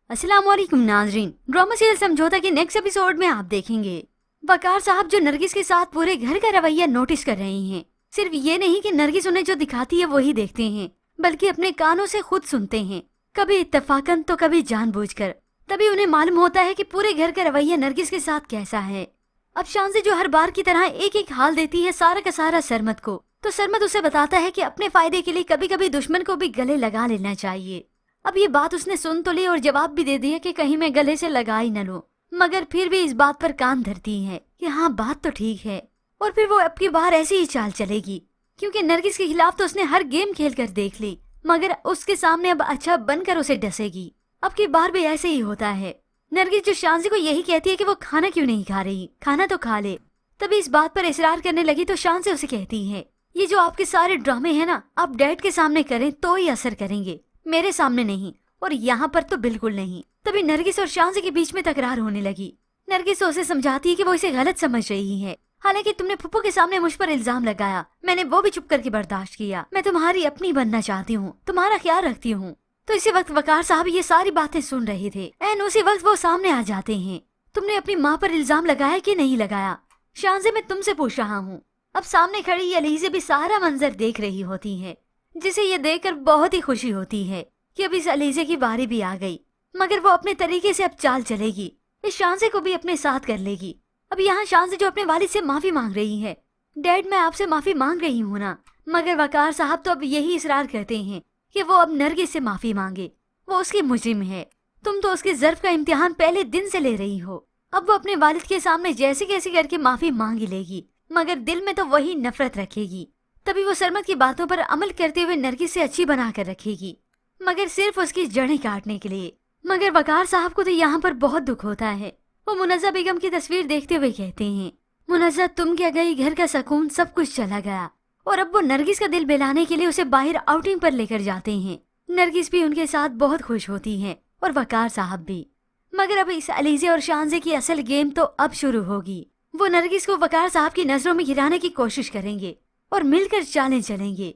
अस्सलाम वालेकुम नाजरीन। ड्रामा सीरियल समझौता के नेक्स्ट एपिसोड में आप देखेंगे वकार साहब जो नरगिस के साथ पूरे घर का रवैया नोटिस कर रहे हैं। सिर्फ ये नहीं कि नरगिस उन्हें जो दिखाती है वही देखते हैं, बल्कि अपने कानों से खुद सुनते हैं, कभी इत्तफाकन तो कभी जानबूझकर। तभी उन्हें मालूम होता है कि पूरे घर का रवैया नरगिस के साथ कैसा है। अब शांसी जो हर बार की तरह एक एक हाल देती है सारा का सारा सरमत को, तो सरमत उसे बताता है कि अपने फायदे के लिए कभी कभी दुश्मन को भी गले लगा लेना चाहिए। अब ये बात उसने सुन तो ली और जवाब भी दे दिया कि कहीं मैं गले से लगा ही न लूं, मगर फिर भी इस बात पर कान धरती है कि हाँ बात तो ठीक है। और फिर वो अब की बार ऐसी ही चाल चलेगी, क्योंकि नरगिस के खिलाफ तो उसने हर गेम खेल कर देख ली, मगर उसके सामने अब अच्छा बनकर उसे डसेगी। अब की बार भी ऐसे ही होता है। नरगिस जो शांसी को यही कहती है कि वो खाना क्यों नहीं खा रही, खाना तो खा ले। तभी इस बात पर इसरार करने लगी तो शांसी उसे कहती है, ये जो आपके सारे ड्रामे हैं ना, आप डैड के सामने करें तो ही असर करेंगे, मेरे सामने नहीं, और यहाँ पर तो बिल्कुल नहीं। तभी नरगिस और शांसी के बीच में तकरार होने लगी। नरगिस उसे समझाती है कि वो इसे गलत समझ रही है। हालांकि तुमने फुप्पो के सामने मुझ पर इल्जाम लगाया, मैंने वो भी चुप करके बर्दाश्त किया। मैं तुम्हारी अपनी बनना चाहती हूँ, तुम्हारा ख्याल रखती हूँ। तो इसी वक्त वकार साहब ये सारी बातें सुन रहे थे। एन उसी वक्त वो सामने आ जाते हैं। तुमने अपनी माँ पर इल्जाम लगाया कि नहीं लगाया? शांसी मैं तुमसे पूछ रहा हूँ। अब सामने खड़ी अलीज़ा भी सारा मंजर देख रही होती है, जिसे ये देखकर बहुत ही खुशी होती है कि अब इस अलीज़ा की बारी भी आ गई। मगर वो अपने तरीके से अब चाल चलेगी, इस शांसी को भी अपने साथ कर लेगी। अब यहाँ शांसी जो अपने वालिद से माफी मांग रही है, डैड मैं आपसे माफी मांग रही हूँ ना। मगर वकार साहब तो अब यही इसरार करते हैं कि वो अब नरगिस से माफी मांगे, वो उसकी मुजरिम है। तुम तो उसके ज़र्फ का इम्तिहान पहले दिन से ले रही हो। अब वो अपने वालिद के सामने जैसे कैसे करके माफी मांग ही लेगी, मगर दिल में तो वही नफरत रखेगी। तभी वो सरमत की बातों पर अमल करते हुए नरगिस से अच्छी बना कर रखेगी, मगर सिर्फ उसकी जड़ें काटने के लिए। मगर वकार साहब को तो यहाँ पर बहुत दुख होता है। वो मुनज़्ज़ा बेगम की तस्वीर देखते हुए कहते हैं, मुनज़्ज़ा तुम क्या गई, घर का सुकून सब कुछ चला गया। और अब वो नरगिस का दिल बहलाने के लिए उसे बाहर आउटिंग पर लेकर जाते हैं। नरगिस भी उनके साथ बहुत खुश होती है और वकार साहब भी। मगर अब इस अलीज़ा और शांसी की असल गेम तो अब शुरू होगी। वो नरगिस को वकार साहब की नजरों में गिराने की कोशिश करेंगे और मिलकर चालें चलेंगे।